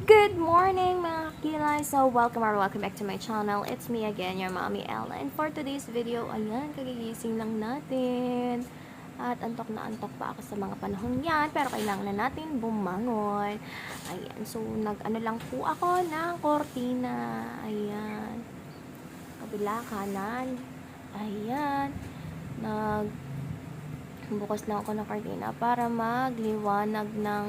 Good morning mga kilay! So, welcome back to my channel. It's me again, your mommy Ella. And for today's video, ayan, kagigising lang natin. At antok na antok pa ako sa mga panahon yan, pero kailangan na natin bumangon. Ayan, so nag-ano lang po ako ng kortina. Ayan. Kabila, kanan. Ayan. Bukas lang ako ng kortina para magliwanag ng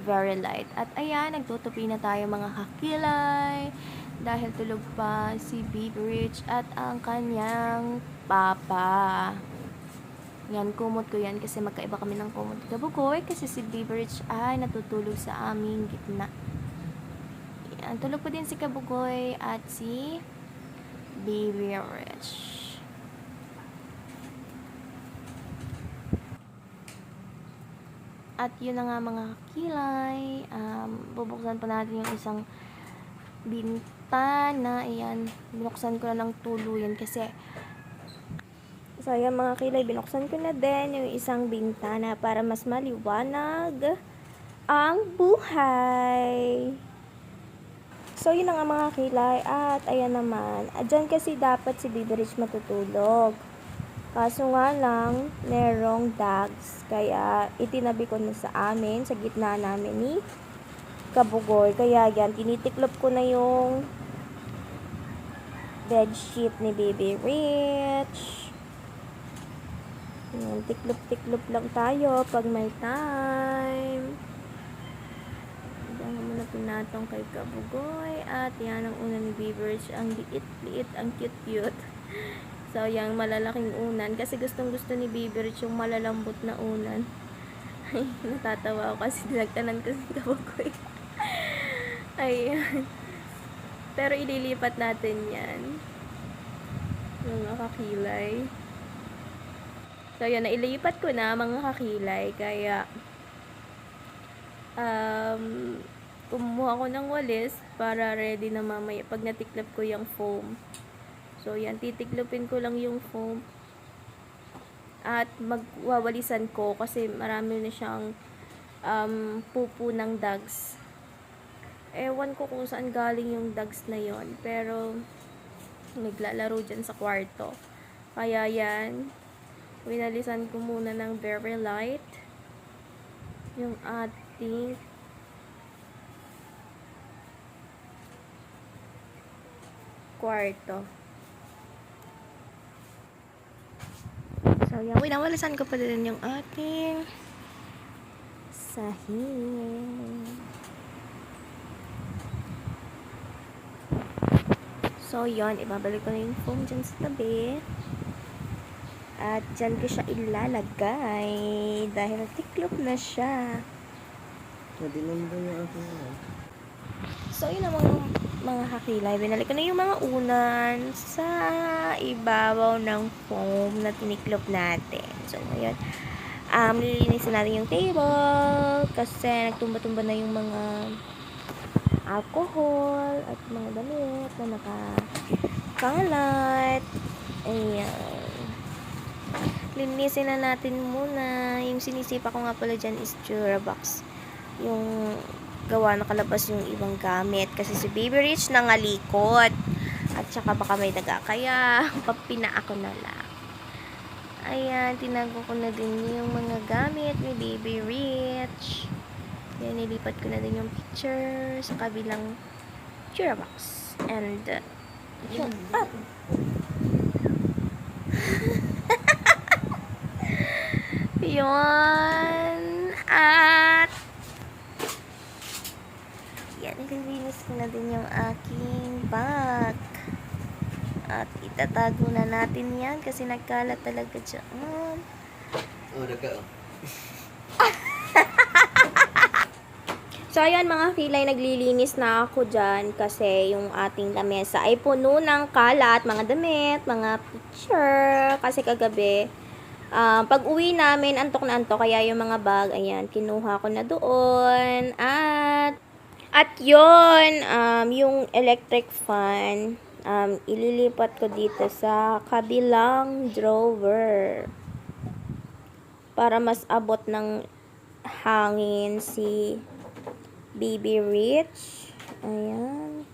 very light. At ayan, nagtutupi na tayo mga kakilay dahil tulog pa si Baby Rich at ang kanyang papa. Yan, kumot ko yan kasi magkaiba kami ng kumot kabugoy kasi si Baby Rich ay natutulog sa aming gitna. Yan, tulog po din si Kabugoy at si Baby Rich. At yun na nga mga kakilay, bubuksan pa natin yung isang bintana. Ayan, binuksan ko na ng tuluyan kasi so ayan mga kilay, binuksan ko na din yung isang bintana para mas maliwanag ang buhay. So yun na nga mga kilay, at ayan naman, dyan kasi dapat si Baby Rich matutulog. Kaso nga lang, merong dogs. Kaya, itinabi ko na sa amin, sa gitna namin ni Kabugoy. Kaya yan, tinitiklop ko na yung bedsheet ni Baby Rich. Yan, tiklop-tiklop lang tayo pag may time. Diyan mo na pinatong kay Kabugoy. At yan ang una ni Baby Rich. Ang liit-liit, ang cute-cute. So, yung malalaking unan. Kasi gustong-gusto ni Baby Rich yung malalambot na unan. Ay, natatawa ako kasi dinagtanan ko si Kabugoy. Ayan. Pero ililipat natin yan. Mga kakilay. So, yan. Nailipat ko na mga kakilay. Kaya, kumuha ko ng walis para ready na mamaya pag natiklop ko yung foam. So, yan, titiklopin ko lang yung foam at magwawalisan ko kasi marami na siyang pupo ng dogs. Ewan ko kung saan galing yung dogs na yon, pero naglalaro dyan sa kwarto. Kaya yan, winalisan ko muna ng very light yung ating kwarto. So, yan. Winawalasan ko pa din yung ating sahig. So, yon. Ibabalik ko na yung foam dyan sa tabi. At dyan ko siya ilalagay. Dahil tiklop na siya. Nadinom ba yung aking So, yun ang mga kakilay. Binalik ko na yung mga unan sa ibabaw ng foam na tiniklop natin. So, ngayon, lilinisin natin yung table kasi nagtumba-tumba na yung mga alcohol at mga damit na nakakalat. Ayan. Linisin na natin muna. Yung sinisipa ko nga pala dyan is Durabox. Yung gawa nakalabas yung ibang gamit kasi si Baby Rich nangalikot at saka baka may daga kaya papina ako na lang. Ayan, tinago ko na din yung mga gamit ni Baby Rich. Yan, nilipat ko na din yung picture sa kabilang Durabox and yun. Yun. At yan, nililinis ko na din yung aking bag. At itatago na natin yan kasi nagkalat talaga dyan. Oh, daga. So, ayan mga kilay, naglilinis na ako dyan kasi yung ating lamesa ay puno ng kalat, mga damit, mga picture. Kasi kagabi, pag uwi namin, antok na antok. Kaya yung mga bag, ayan, kinuha ko na doon. At yun, yung electric fan, ililipat ko dito sa kabilang drawer. Para mas abot ng hangin si Baby Rich. Ayan.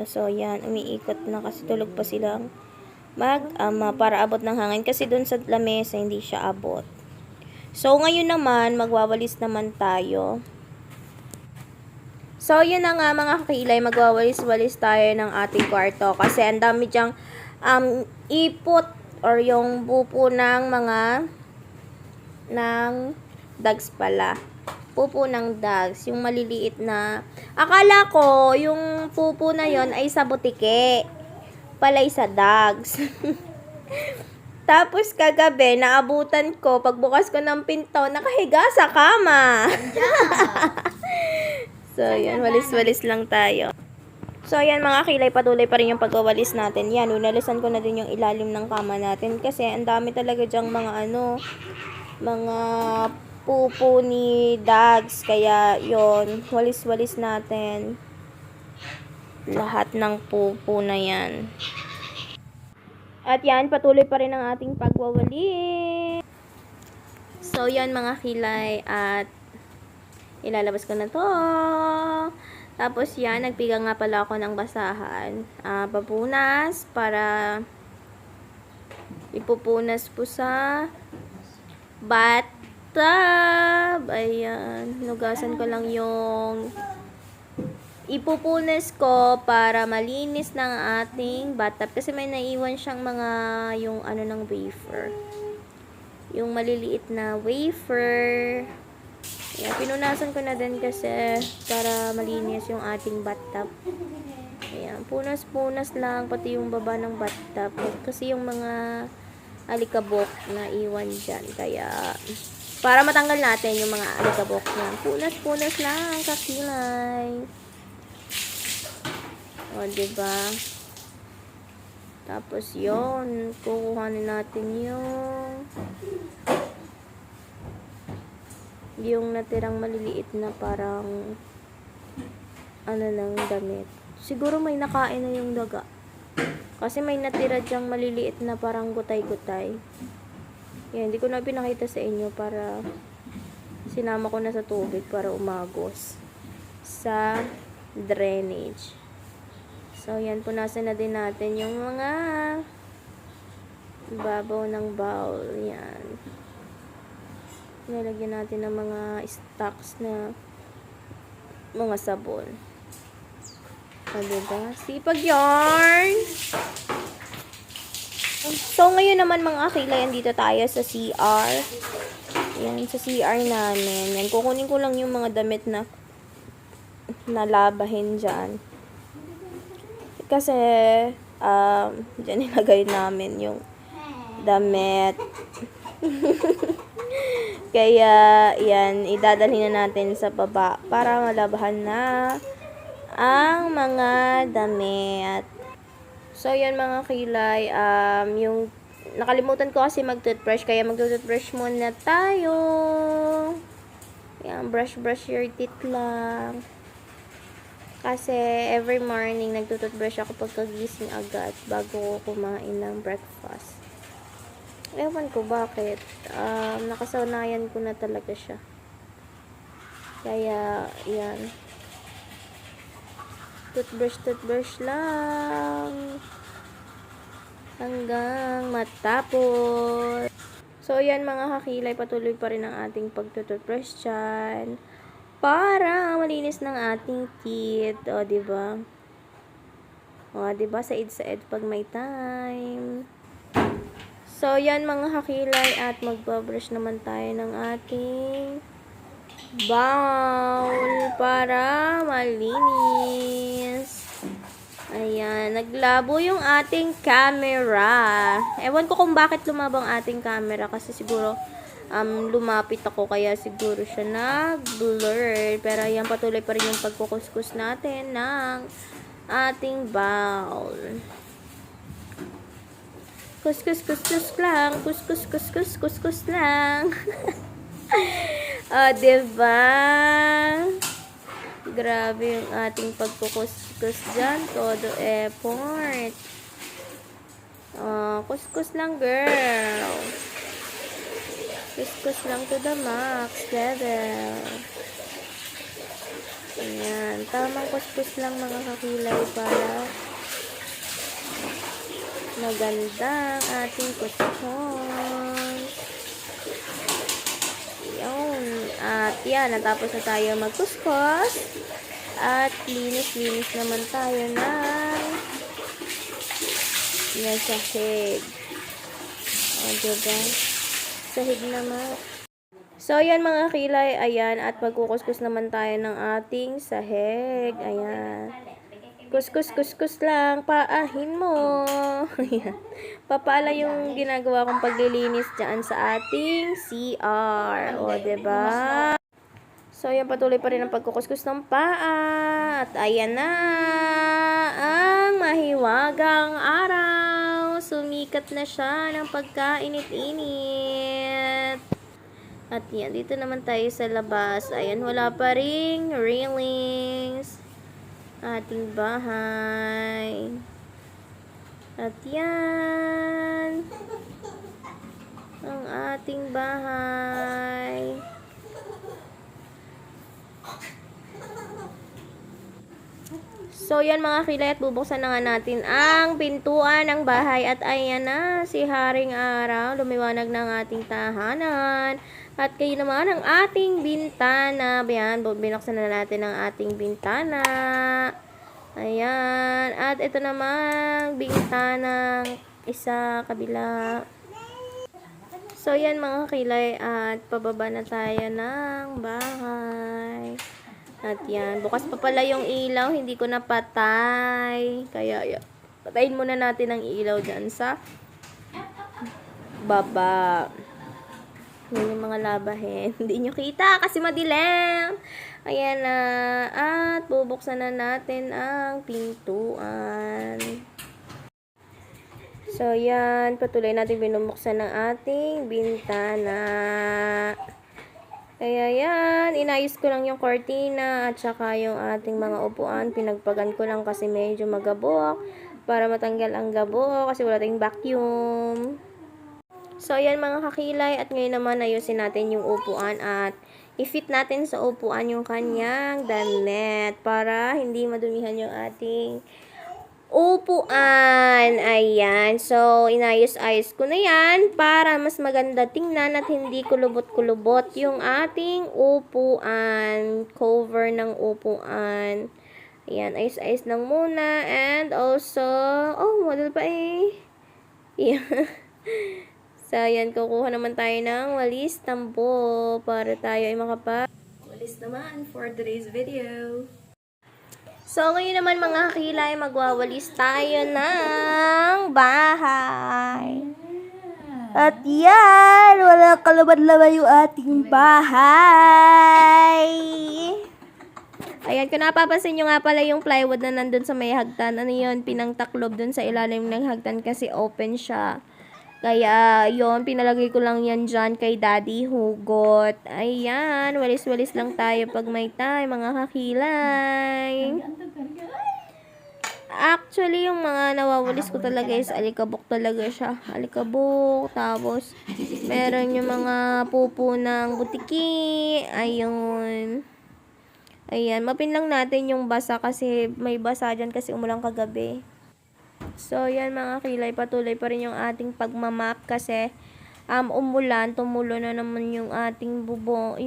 So, yan. Umiikot na kasi tulog pa silang mag-ama para abot ng hangin. Kasi dun sa lamesa, hindi siya abot. So, ngayon naman, magwawalis naman tayo. So, yun na nga mga kakilay, magwawalis-walis tayo ng ating kwarto. Kasi ang dami dyang ipot or yung pupo ng dogs pala. Pupo ng dogs, yung maliliit na. Akala ko, yung pupo na yon ay sa butike. Palay sa dogs. Tapos kagabi, naabutan ko, pagbukas ko ng pinto, nakahiga sa kama. So, yan, walis-walis lang tayo. So, yan mga kilay, patuloy pa rin yung pagwawalis natin. Yan, winalisan ko na din yung ilalim ng kama natin. Kasi, ang dami talaga dyang mga pupo ni dogs. Kaya, yon walis-walis natin. Lahat ng pupo na yan. At yan, patuloy pa rin ang ating pagwawalis. So, yan mga kilay, at ilalabas ko na to. Tapos yan, nagpiga nga pala ako ng basahan. Papunas para ipupunas po sa bathtub. Ayan, nugasan ko lang yung ipupunas ko para malinis ng ating bathtub. Kasi may naiwan siyang yung ng wafer. Yung maliliit na wafer. Ayan, pinunasan ko na din kasi para malinis yung ating bathtub. Ayan, punas-punas lang pati yung baba ng bathtub. Kasi yung mga alikabok na iwan dyan. Kaya, para matanggal natin yung mga alikabok na. Punas-punas lang, kakilay. O, diba? Tapos yun, kukuhanin natin yung natirang maliliit na parang ng damit. Siguro may nakain na yung daga. Kasi may natira dyang maliliit na parang gutay-gutay. Yan, hindi ko na pinakita sa inyo para sinama ko na sa tubig para umagos sa drainage. So, yan, punasan na din natin yung mga babaw ng bowl. Yan. Nilagyan natin ng mga stocks na mga sabon. Diba? Sipag yarn! So, ngayon naman mga kilay, dito tayo sa CR. Yan, sa CR namin. Yan, kukunin ko lang yung mga damit na nalabahin dyan. Kasi, dyan nilagay namin yung damit. Kaya, yan, idadalhin na natin sa baba para malabahan na ang mga damit. So, yan mga kilay, yung nakalimutan ko kasi mag-toothbrush, kaya mag-toothbrush muna tayo. Yan, brush your teeth lang. Kasi, every morning, nag-toothbrush ako pagkagising agad bago ko kumain ng breakfast. Ewan ko bakit. Nakasanayan ko na talaga siya. Kaya, yan. Toothbrush lang. Hanggang matapos. So, yan mga kakilay. Patuloy pa rin ang ating pagtutoothbrush dyan. Para malinis ng ating teeth. O, diba? O, diba? Said pag may time. So, yan mga kakilay, at magbabrush naman tayo ng ating bowl para malinis. Ayan, naglabo yung ating camera. Ewan ko kung bakit lumabang ating camera kasi siguro lumapit ako kaya siguro siya nag-blur. Pero ayan, patuloy pa rin yung pagkukuskus natin ng ating bowl. Kuskus lang. Kuskus lang. Diba? Grabe yung ating pagkukuskus dyan. Todo effort. Kuskus lang, girl. Kuskus lang to the max level. Ayan. Tamang kuskus lang mga kakilay para maganda ang ating kuskus. Yun. At yan, natapos na tayo magkuskus. At linis-linis naman tayo ng sahig. O, diba? Sahig naman. So, yan mga kilay. Ayan. At magkukuskus naman tayo ng ating sahig. Ayan. Kuskus lang. Paahin mo. Ayan. Papaala yung ginagawa kong paglilinis dyan sa ating CR. O, diba? So, yan, patuloy pa rin ang pagkukuskus ng paa. At ayan na ang mahiwagang araw. Sumikat na siya ng pagkainit-init. At yan, dito naman tayo sa labas. Ayan, wala pa ring railings. Ating bahay. At yan ang ating bahay. So, yan mga kilay, at bubuksan na nga natin ang pintuan ng bahay. At ayan na, si Haring Araw, lumiwanag ng ating tahanan. At kayo naman ang ating bintana. Ayan, binuksan na natin ang ating bintana. Ayan, at ito namang bintana isa kabila. So, yan mga kilay, at pababa na tayo ng bahay. At yan, bukas pa pala yung ilaw, hindi ko napatay. Kaya, yan. Patayin muna natin ang ilaw dyan sa baba. Yan yung mga labahin. Hindi nyo kita kasi madilim. Ayan na. At bubuksan na natin ang pintuan. So, yan. Patuloy natin binubuksan ng ating bintana. Kaya yan, inayos ko lang yung cortina at saka yung ating mga upuan. Pinagpagan ko lang kasi medyo magabok para matanggal ang gabok kasi wala tayong vacuum. So, yan mga kakilay, at ngayon naman ayusin natin yung upuan at i-fit natin sa upuan yung kanyang damit para hindi madumihan yung ating upuan. Ayan. So, inayos-ayos ko na yan para mas maganda tingnan at hindi kulubot-kulubot yung ating upuan. Cover ng upuan. Ayan. Ayos-ayos lang muna. And also, oh, model pa eh. Ayan. So, ayan. Kukuha naman tayo ng walis tambo para tayo ay walis naman for today's video. So, ngayon naman mga kilay, magwawalis tayo ng bahay. At yan, walang kalaban-laban yung ating bahay. Ayan, kung napapansin nyo nga pala yung plywood na nandun sa may hagdan. Ano yun, pinangtaklob dun sa ilalim ng hagdan kasi open siya. Kaya, yun, pinalagay ko lang yan dyan kay Daddy Hugot. Ayan, walis-walis lang tayo pag may time, mga kakilay. Actually, yung mga nawawalis ko talaga is alikabok talaga siya. Alikabok, tapos, meron yung mga pupo ng butiki. Ayun. Ayan, mapin lang natin yung basa kasi may basa dyan kasi umulang kagabi. So, yan mga kilay, patuloy pa rin yung ating pagmamap kasi umulan, tumulo na naman yung ating bubong,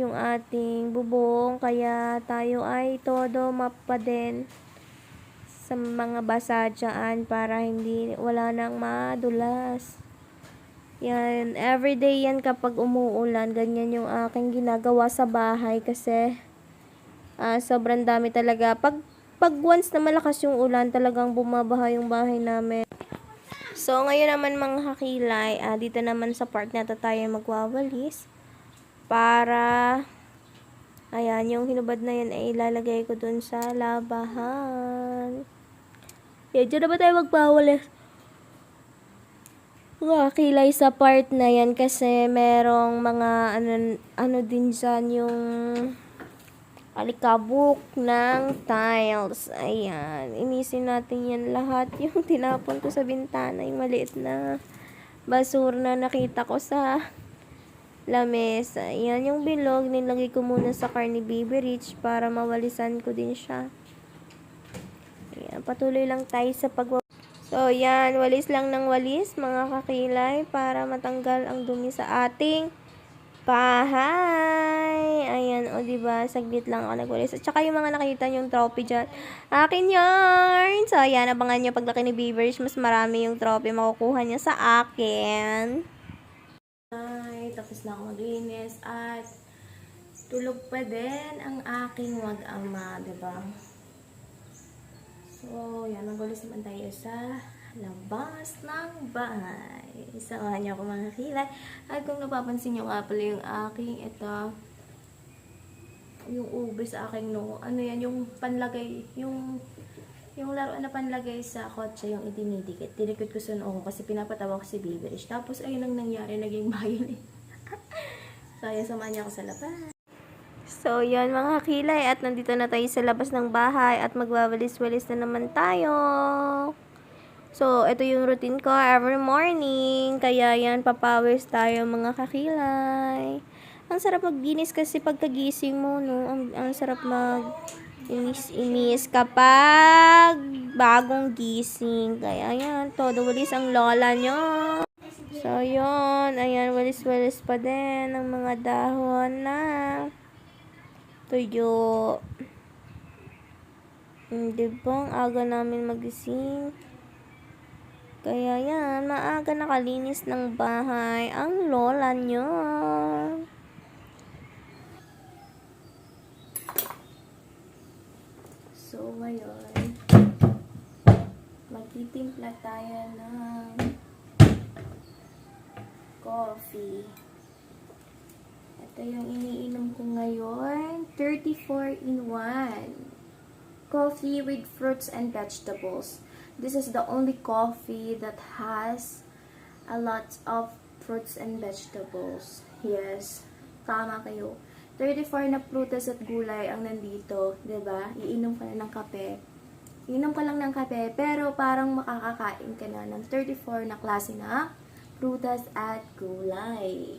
kaya tayo ay todo map pa din sa mga basa dyan para wala nang madulas. Yan, everyday yan kapag umuulan, ganyan yung aking ginagawa sa bahay kasi sobrang dami talaga. Pag once na malakas yung ulan, talagang bumabaha yung bahay namin. So, ngayon naman mga kakilay, dito naman sa part na to tayo magwawalis. Para, ayan, yung hinubad na yan ay ilalagay ko dun sa labahan. Yan, dyan naman tayo magwawalis. Mga kakilay sa part na yan kasi merong mga, ano din dyan yung alikabok ng tiles. Ayan. Inisin natin yan lahat. Yung tinapon ko sa bintana, yung maliit na basura na nakita ko sa lamesa. Yan yung bilog, nilagay ko muna sa Carne Baby Rich para mawalisan ko din siya. Ayan, patuloy lang tayo sa So, yan, walis lang ng walis, mga kakilay, para matanggal ang dumi sa ating bahay. Ayan, o diba, saglit lang ako nagwalis. At saka yung mga nakita yung trophy dyan, akin yarn. So, ayan, abangan nyo paglaki ni Beavers, mas marami yung trophy makukuha niya sa akin. Ay, tapos na ako maglinis at tulog pa din ang aking mag-ama, diba? So, yan, magwalis naman tayo sa labas ng bahay. Samahan niyo ako mga kilay. At kung napapansin niyo nga pala yung aking yung ube sa aking ano yan, yung panlagay, yung laruan na panlagay sa kotse, yung idinidikit. Tinikot ko sa noo kasi pinapatawa ko si Biberish. Tapos, ayun ang nangyari, naging violin. So, ayan, samahan niyo ako sa labas. So, yan mga kilay, at nandito na tayo sa labas ng bahay at magwawalis-walis na naman tayo. So, ito yung routine ko every morning. Kaya yan, papawis tayo mga kakilay. Ang sarap maglinis kasi pagkagising mo, no? Ang sarap mag-inis kapag bagong gising. Kaya yan, todo walis ang lola nyo. So, yun. Ayan, walis-walis pa din ang mga dahon na tuyo. Diba? Ang aga namin magising. Kaya yan, maaga nakalinis ng bahay ang lola nyo. So, ngayon, magtitimpla tayo ng coffee. Ito yung iniinom ko ngayon. 34 in 1. Coffee with fruits and vegetables. This is the only coffee that has a lot of fruits and vegetables. Yes, tama kayo. 34 na prutas at gulay ang nandito, 'di ba? Iinom ka na ng kape. Iinom ka lang ng kape, pero parang makakakain ka na ng 34 na klase na prutas at gulay.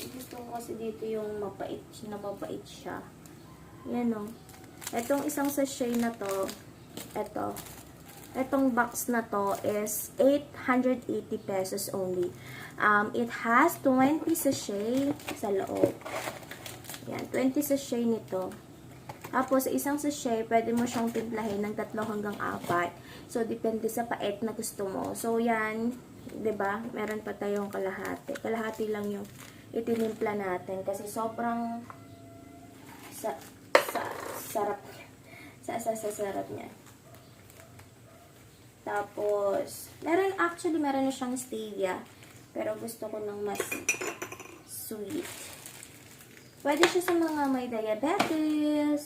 Gusto ko kasi dito yung mapait siya. Yan o. Etong isang sachet na to, etong box na to is 880 pesos only. It has 20 sachet sa loob. Yan, 20 sachet nito. Tapos, sa isang sachet, pwede mo siyang timplahin ng 3 hanggang 4. So, depende sa pait na gusto mo. So, yan, 'di ba? Meron pa tayong kalahati. Kalahati lang yung itinimpla natin kasi sobrang sarap sarap niya. Tapos, meron na siyang stevia. Pero gusto ko ng mas sweet. Pwede siya sa mga may diabetes.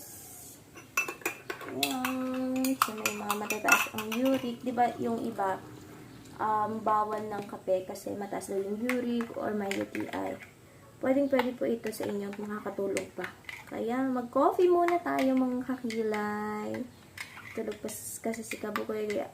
Yan. So, may mga matataas ang uric. Diba yung iba, bawal ng kape kasi mataas daw yung uric or may UTI. Pwede po ito sa inyo. Makakatulong pa. Kaya, mag-coffee muna tayo mga kakilay. Tulog pa kasi si Kabukoy. Kaya,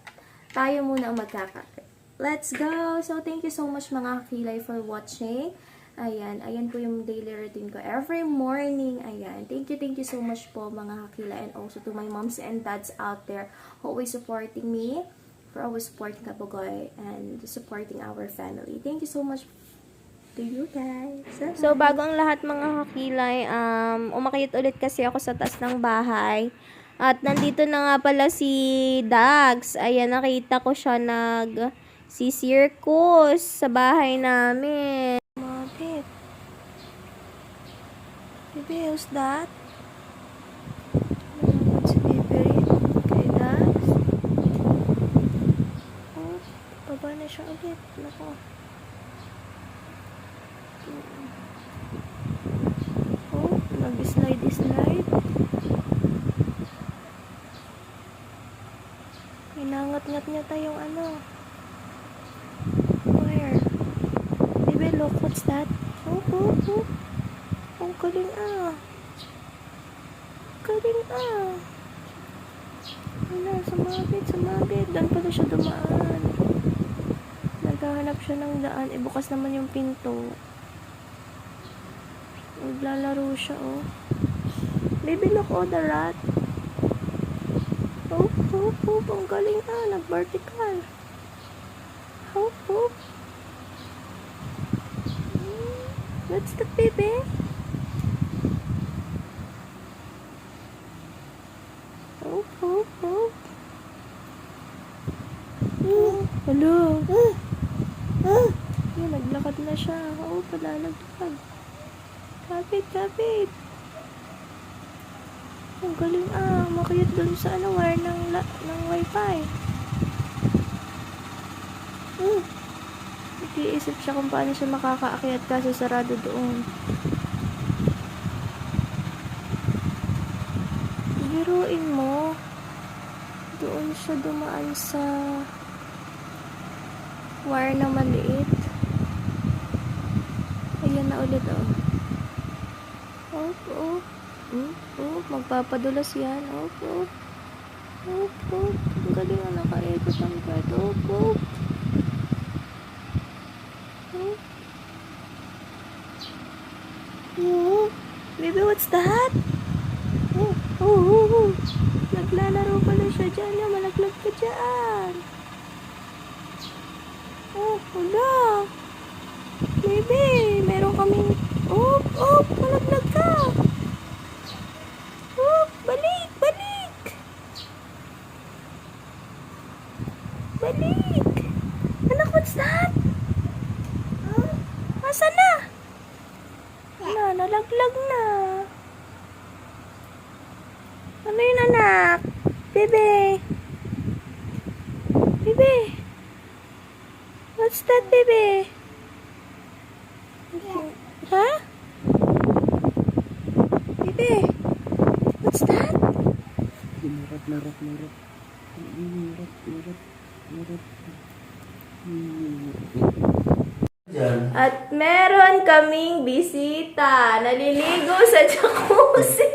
tayo muna ang magkakape. Let's go! So, thank you so much mga kakilay for watching. Ayan po yung daily routine ko every morning. Ayan. Thank you so much po mga kakilay. And also to my moms and dads out there who always supporting me. For always supporting Kabukoy and supporting our family. Thank you so much to you guys. So, bago ang lahat mga kakilay, umakyat ulit kasi ako sa taas ng bahay. At nandito na nga pala si Dags. Ayan, nakita ko siya si-circus sa bahay namin. Mabit. Baby, who's that? Si Baby kay Dags. Oh, baba na siya ulit. Nako. Oh, nag-slide. Inangat-ngat niya tayong where? Baby, look, what's that? Oh. Ang galing Wala, sumabit. Doon pala siya dumaan. Naghahanap siya ng daan. Bukas naman yung pinto. Naglalaro siya, oh. Baby, look, oh, the rat. Hoop, hoop, hoop. Ang galing, nag-vertical. Hoop, hoop. What's the baby? Hoop, hoop, hoop. Hello. Yan, naglakad na siya. Oo, palalaglag. Kapit, kapit. Ang galing, makiyot dun sa wire ng wifi. Nag-iisip siya kung paano siya makakaakyat kasi sarado doon. Biruin mo. Doon siya dumaan sa wire na maliit. Ayan na ulit, oh. Op, op. Op, magpapadulas yan. Op, op. Op, op. Ang galing na nakaikot ang card. Op, op. Op. Oh, baby, what's that? Oh, oh, oh, oh. Naglalaro pala siya dyan. Yan, malaglag ka dyan. Oh, wala. Baby, meron kaming... Oh, oh, malaglag ka. Oh, balik, balik. Balik. Anak, what's that? Asan na? Wala, nalaglag na. Ano yun, anak? Bebe. Bebe. What's that, bebe? Ha? Bebe. What's that? Marap, marap, marap. Marap, marap, marap. At meron kaming bisita. Naliligo sa jacuzzi.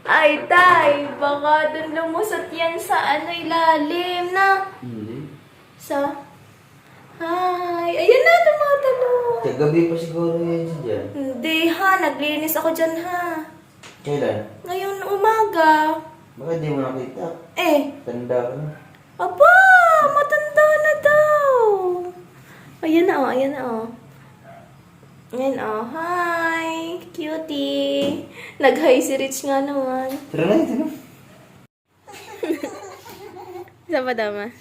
Ay, tay, baka dun lumusot yan sa ilalim na. Hindi. Sa... Hi! Ayan na, tumatalon. Kagabi pa siguro yan dyan. Hindi ha, naglinis ako dyan ha. Kailan? Ngayon umaga. Bakit di mo nakita? Tanda ka na. Aba, matanda na daw. Ayan na, oh, ayan na, oh. Ayan, oh, hi, cutie. Nag-hi si Rich nga naman. Tara na, tara. Isa pa dama?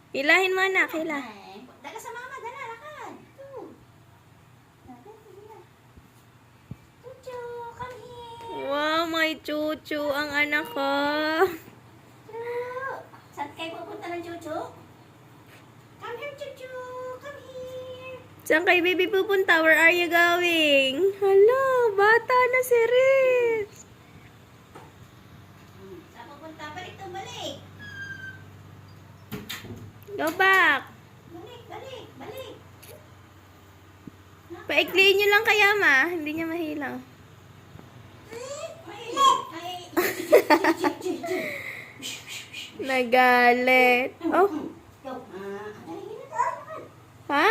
Hilahin mo, anak, hila. Dala sa mama, dala, lakad. Chuchu, come here. Wow, may chuchu ang anak ko. Saan kayo pupunta ng Chuchu? Come here, Chuchu. Come here. Saan kay baby pupunta? Where are you going? Hala, bata na si Rich. Saan pupunta? Balik to, balik. Go back. Balik, balik, balik. Paikliin nyo lang kaya, ma. Hindi niya mahilaw. Nagalit. Oh, Go. ha?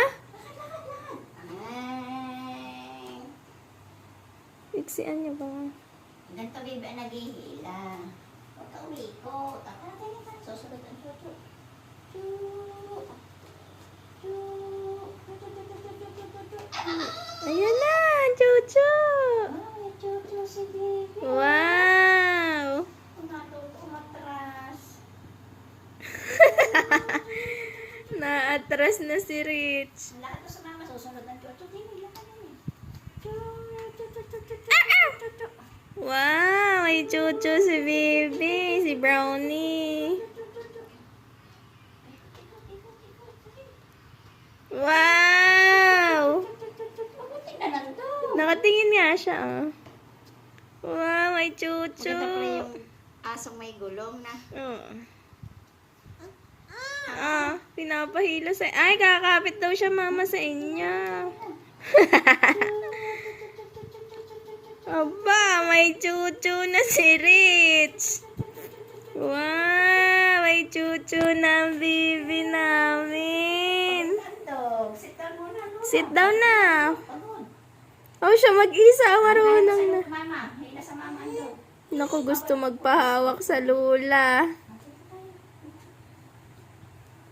Ay. Iksian niyo ba? Ganito baby ang naghihila. Huwag ka umikot. Susunod ang Chuchu. Ayan na, chuchu. Ay, Chuchu si baby. Wow. Umatras. Naatras na si Rich. Lahat ko sa mama, susunod ng Chuchu. Hindi, lakad yun Wow, may chuchu si baby, si Brownie. Wow! Tingnan lang to. Nakatingin nga siya, oh. Wow, may chuchu. Maganda pala yung asong may gulong na. Oh. Pinapahilo sa... Ay, kakapit daw siya, mama, sa inyo. Aba, may chuchu na si Rich. Wow! May chuchu na ang baby namin. Handog. Sit down muna, Luna. Sit down na. Pagod. Oh, siya mag-isa. Marunong na. Mama. Hila sa mama, handog. Naku, gusto magpahawak sa lula.